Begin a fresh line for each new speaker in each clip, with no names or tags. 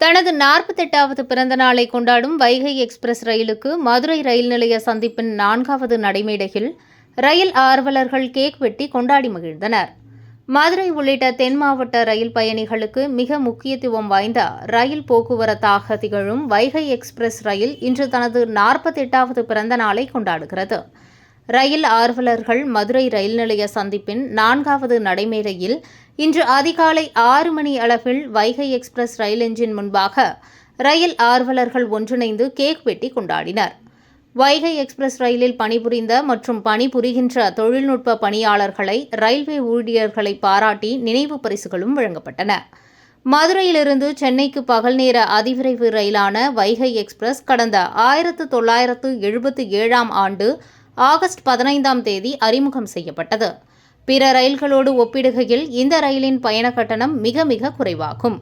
தனது 48வது பிறந்த நாளை கொண்டாடும் வைகை எக்ஸ்பிரஸ் ரயிலுக்கு மதுரை ரயில் நிலைய சந்திப்பின் 4வது நடைமேடையில் ரயில் ஆர்வலர்கள் கேக் வெட்டி கொண்டாடி மகிழ்ந்தனர். மதுரை உள்ளிட்ட தென் மாவட்ட ரயில் பயணிகளுக்கு மிக முக்கியத்துவம் வாய்ந்த ரயில் போக்குவரத்தாக திகழும் வைகை எக்ஸ்பிரஸ் ரயில் இன்று தனது 48வது பிறந்த நாளை கொண்டாடுகிறது. ரயில் ஆர்வலர்கள் மதுரை ரயில் நிலைய சந்திப்பின் 4வது நடைமேடையில் இன்று அதிகாலை 6 மணி அளவில் வைகை எக்ஸ்பிரஸ் ரயில் என்ஜின் முன்பாக ரயில் ஆர்வலர்கள் ஒன்றிணைந்து கேக் வெட்டி கொண்டாடினர். வைகை எக்ஸ்பிரஸ் ரயிலில் பணிபுரிந்த மற்றும் பணிபுரிகின்ற தொழில்நுட்ப பணியாளர்களை, ரயில்வே ஊழியர்களை பாராட்டி நினைவு பரிசுகளும் வழங்கப்பட்டன. மதுரையிலிருந்து சென்னைக்கு பகல் நேர அதிவிரைவு ரயிலான வைகை எக்ஸ்பிரஸ் கடந்த 1977ஆம் ஆண்டு ஆகஸ்ட் 15ஆம் தேதி அறிமுகம் செய்யப்பட்டது. பிற ரயில்களோடு ஒப்பிடுகையில் இந்த ரயிலின் பயண கட்டணம் மிக மிக குறைவாகும்.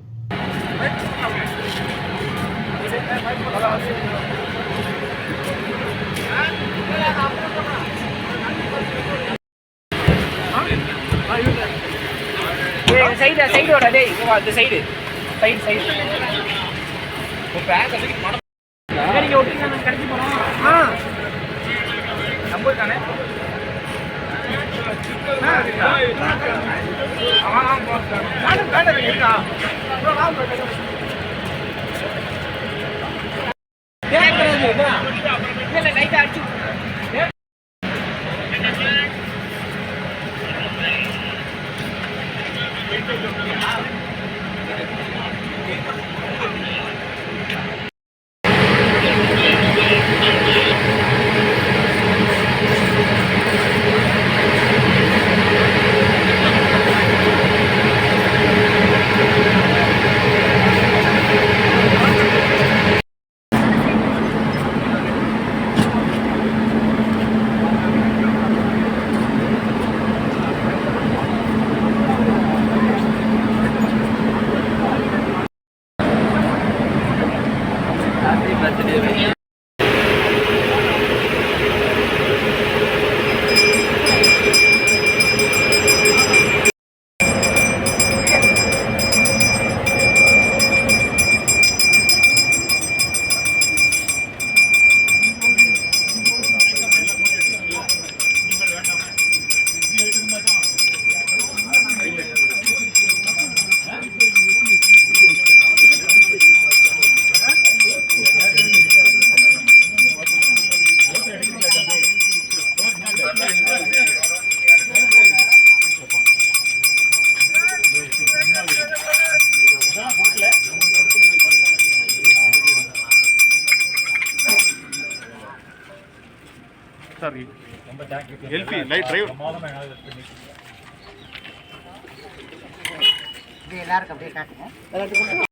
எல்பி லைட் டிரைவர்
எல்லாருக்கும் அப்படியே காட்டுங்க.